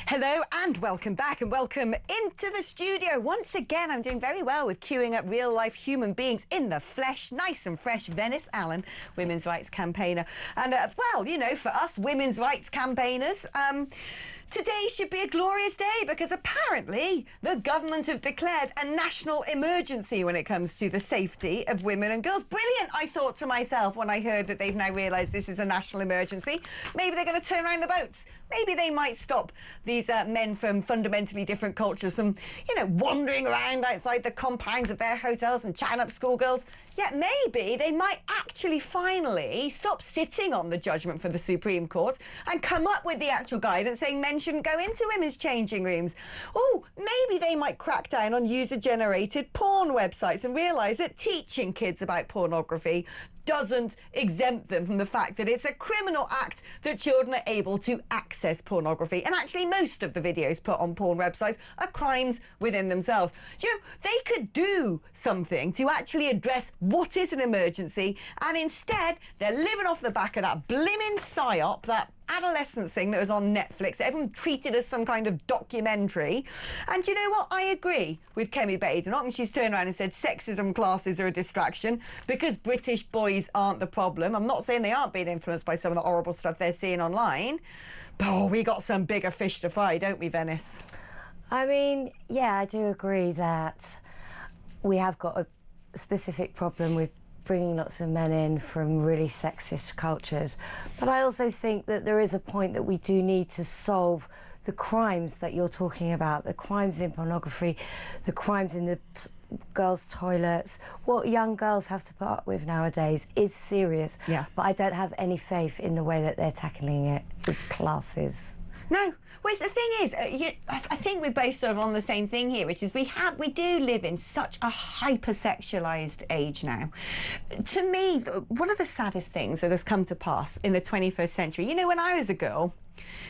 Hello and welcome back and welcome into the studio. Once again, I'm doing very well with queuing up real-life human beings in the flesh, nice and fresh. Venice, Allan, women's rights campaigner. And, well, you know, for us women's rights campaigners, today should be a glorious day because apparently the government have declared a national emergency when it comes to the safety of women and girls. Brilliant, I thought to myself when I heard that they've now realised this is a national emergency. Maybe they're going to turn around the boats. Maybe they might stop these men from fundamentally different cultures from, you know, wandering around outside the compounds of their hotels and chatting up schoolgirls. Yet maybe they might actually finally stop sitting on the judgment for the Supreme Court and come up with the actual guidance saying men shouldn't go into women's changing rooms. Oh, maybe they might crack down on user-generated porn websites and realise that teaching kids about pornography doesn't exempt them from the fact that it's a criminal act that children are able to access pornography. And actually most of the videos put on porn websites are crimes within themselves. You know, they could do something to actually address what is an emergency, and instead they're living off the back of that blimmin' psyop, that adolescence thing that was on Netflix that everyone treated as some kind of documentary. And you know what? I agree with Kemi Badenoch, and she's turned around and said sexism classes are a distraction because British boys aren't the problem. I'm not saying they aren't being influenced by some of the horrible stuff they're seeing online, but oh, we got some bigger fish to fry, don't we, Venice? I mean, yeah, I do agree that we have got a specific problem with bringing lots of men in from really sexist cultures. But I also think that there is a point that we do need to solve the crimes that you're talking about, the crimes in pornography, the crimes in the girls' toilets. What young girls have to put up with nowadays is serious. Yeah. But I don't have any faith in the way that they're tackling it with classes. No. Well, the thing is, I think we're both sort of on the same thing here, which is we do live in such a hypersexualized age now. To me, one of the saddest things that has come to pass in the 21st century, you know, when I was a girl,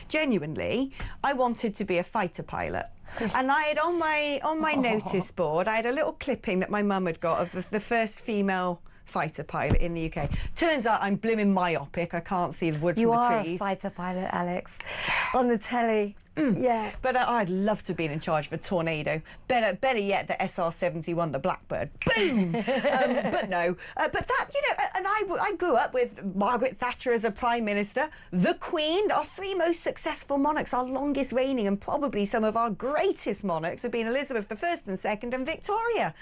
genuinely, I wanted to be a fighter pilot. And I had on my notice board, I had a little clipping that my mum had got of the first female fighter pilot in the UK. Turns out I'm blimmin' myopic. I can't see the wood from the trees. You are a fighter pilot, Alex, on the telly. Yeah. But I'd love to have been in charge of a tornado. Better yet, the SR-71, the Blackbird. Boom! But no. But that, you know, and I grew up with Margaret Thatcher as a Prime Minister, the Queen, our three most successful monarchs, our longest reigning, and probably some of our greatest monarchs have been Elizabeth I and II and Victoria.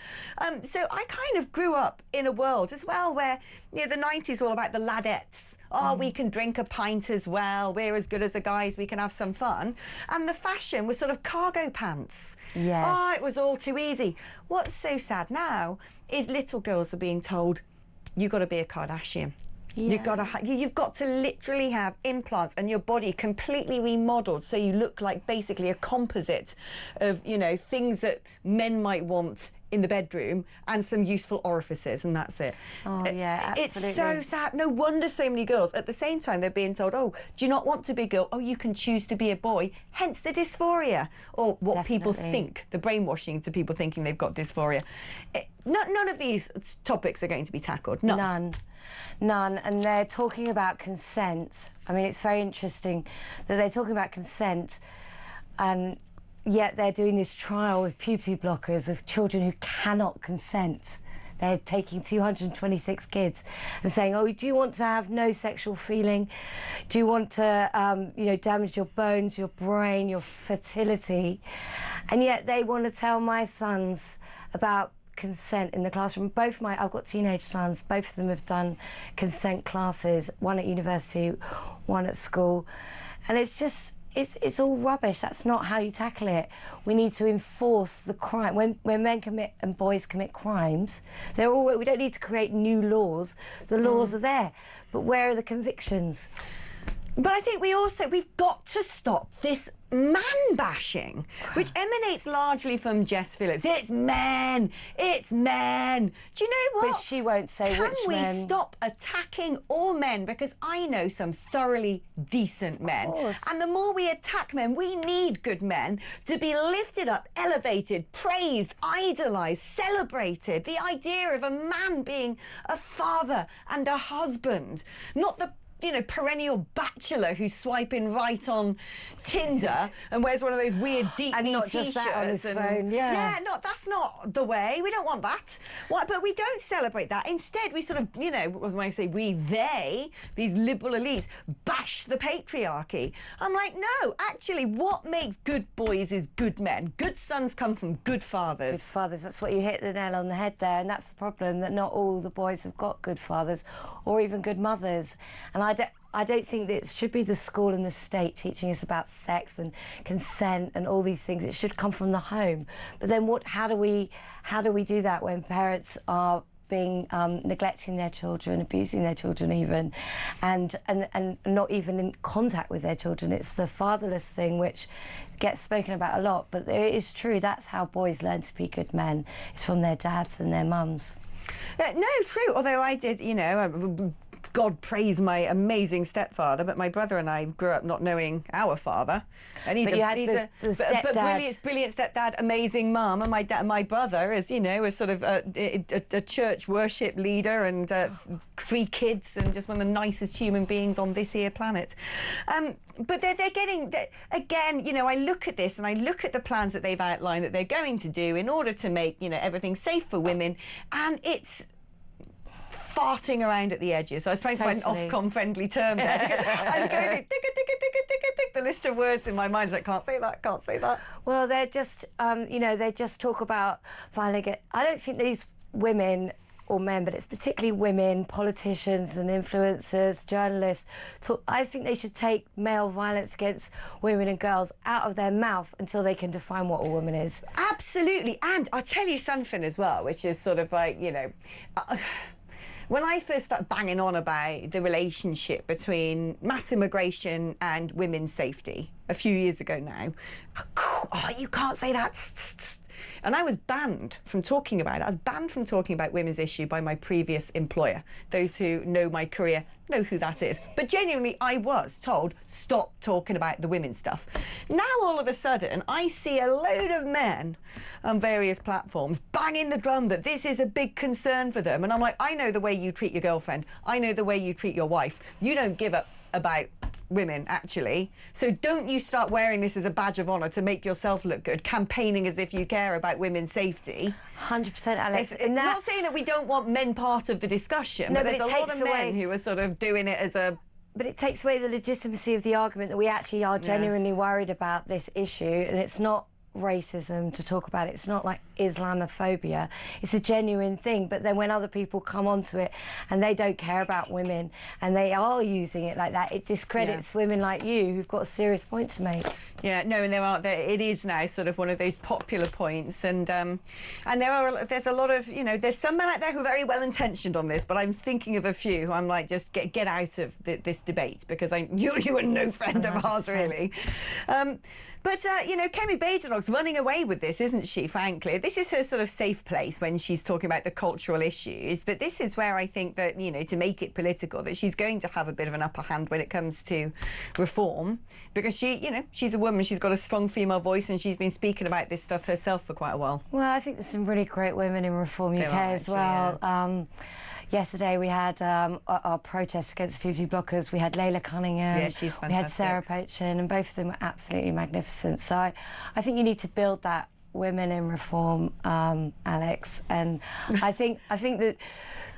So I kind of grew up in a world as well where, you know, the 90s were all about the ladettes. Oh, we can drink a pint as well. We're as good as the guys. We can have some fun. And the fashion was sort of cargo pants. Yeah. Oh, it was all too easy. What's so sad now is little girls are being told, you've got to be a Kardashian. Yeah. You've got to literally have implants and your body completely remodeled so you look like basically a composite of, you know, things that men might want in the bedroom and some useful orifices, and that's it. Oh, yeah, absolutely. It's so sad. No wonder so many girls, at the same time, they're being told, oh, do you not want to be a girl? Oh, you can choose to be a boy, hence the dysphoria. Or what people think, the brainwashing to people thinking they've got dysphoria. None of these topics are going to be tackled. None. None. And they're talking about consent. I mean, it's very interesting that they're talking about consent and yet they're doing this trial with puberty blockers of children who cannot consent. They're taking 226 kids and saying, oh, do you want to have no sexual feeling? Do you want to, you know, damage your bones, your brain, your fertility? And yet they want to tell my sons about consent in the classroom. I've got teenage sons, both of them have done consent classes, one at university, one at school. And it's just, it's all rubbish. That's not how you tackle it. We need to enforce the crime. When men commit and boys commit crimes, we don't need to create new laws. The laws are there. But where are the convictions? But I think we've got to stop this man-bashing, which emanates largely from Jess Phillips. It's men! It's men! Do you know what? But she won't say which men. Can we stop attacking all men? Because I know some thoroughly decent men. And the more we attack men, we need good men to be lifted up, elevated, praised, idolised, celebrated. The idea of a man being a father and a husband, not the perennial bachelor who's swiping right on Tinder and wears one of those weird deep knee t-shirts on his phone. Yeah, that's not the way. We don't want that. But we don't celebrate that. Instead, we sort of, when I say we, they, these liberal elites, bash the patriarchy. I'm like, no, actually, what makes good boys is good men. Good sons come from good fathers. Good fathers. That's what you hit the nail on the head there, and that's the problem, that not all the boys have got good fathers or even good mothers. And I don't think that it should be the school and the state teaching us about sex and consent and all these things. It should come from the home. But then how do we do that when parents are neglecting their children, abusing their children even, and not even in contact with their children? It's the fatherless thing which gets spoken about a lot, but it is true. That's how boys learn to be good men. It's from their dads and their mums. No, true. Although I did, God praise my amazing stepfather, but my brother and I grew up not knowing our father. And he's a brilliant stepdad, amazing mum, and my brother is, is sort of a church worship leader and 3 kids and just one of the nicest human beings on this here planet. But they're getting, again, I look at this and I look at the plans that they've outlined that they're going to do in order to make, everything safe for women, and it's farting around at the edges. So I was trying to find an Ofcom friendly term there. I was going tick the list of words in my mind. I was like, can't say that. Well, they're just, they just talk about violence. I don't think these women or men, but it's particularly women, politicians and influencers, journalists, I think they should take male violence against women and girls out of their mouth until they can define what a woman is. Absolutely. And I'll tell you something as well, which is sort of like, when I first started banging on about the relationship between mass immigration and women's safety a few years ago now, oh, you can't say that. And I was banned from talking about it. I was banned from talking about women's issue by my previous employer. Those who know my career know who that is. But genuinely, I was told, stop talking about the women's stuff. Now, all of a sudden, I see a load of men on various platforms banging the drum that this is a big concern for them. And I'm like, I know the way you treat your girlfriend. I know the way you treat your wife. You don't give up about women, actually. So don't you start wearing this as a badge of honour to make yourself look good, campaigning as if you care about women's safety. 100%, Alex. I'm not saying that we don't want men part of the discussion, but there's a lot of men who are sort of doing it as a... But it takes away the legitimacy of the argument that we actually are genuinely worried about this issue, and it's not racism to talk about it. It's not like Islamophobia. It's a genuine thing. But then when other people come onto it and they don't care about women and they are using it like that, it discredits women like you who've got a serious point to make. Yeah, no, and it is now sort of one of those popular points, and there's a lot of, there's some men out there who are very well intentioned on this, but I'm thinking of a few who I'm like, just get out of this debate, because you are no friend of ours, really. But Kemi Badenoch's running away with this, isn't she, frankly? This is her sort of safe place when she's talking about the cultural issues, but this is where I think that, to make it political, that she's going to have a bit of an upper hand when it comes to reform, because she's a woman, she's got a strong female voice, and she's been speaking about this stuff herself for quite a while. Well, I think there's some really great women in Reform UK as well. Yeah. Yesterday we had our protest against puberty blockers. We had Layla Cunningham. Yeah, she's fantastic. We had Sarah Pochin, and both of them were absolutely magnificent. So I think you need to build that women in reform, Alex. And I think that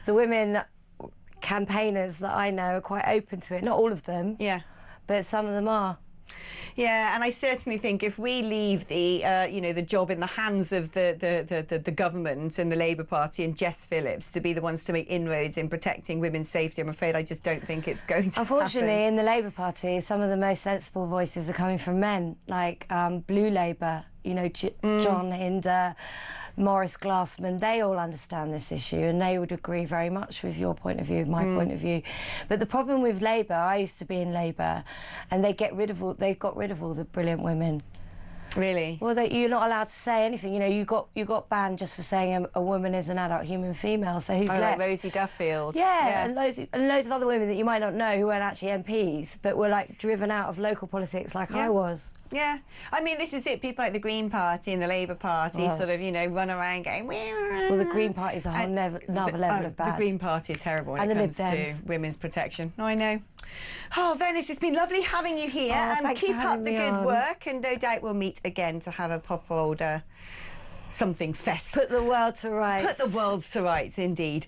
the women campaigners that I know are quite open to it. Not all of them. Yeah. But some of them are. Yeah, and I certainly think if we leave the the job in the hands of the government and the Labour Party and Jess Phillips to be the ones to make inroads in protecting women's safety, I'm afraid I just don't think it's going to Unfortunately, happen. in the Labour Party, some of the most sensible voices are coming from men, like Blue Labour, John Hinder, Morris Glassman. They all understand this issue and they would agree very much with your point of view, my point of view. But the problem with Labour, I used to be in Labour, and they've got rid of all the brilliant women. Really? Well, you're not allowed to say anything. You got banned just for saying a woman is an adult human female. So who's left? Like Rosie Duffield. Yeah, and loads of other women that you might not know who weren't actually MPs, but were like driven out of local politics, like I was. Yeah, I mean, this is it. People like the Green Party and the Labour Party sort of, run around going, well, the Green Party's a whole another level of bad. The Green Party are terrible when it comes to women's protection. No, I know. Oh, Venice, it's been lovely having you here, and keep up the good work, and no doubt we'll meet again to have a proper old something fest. Put the world to rights. Put the world to rights, indeed.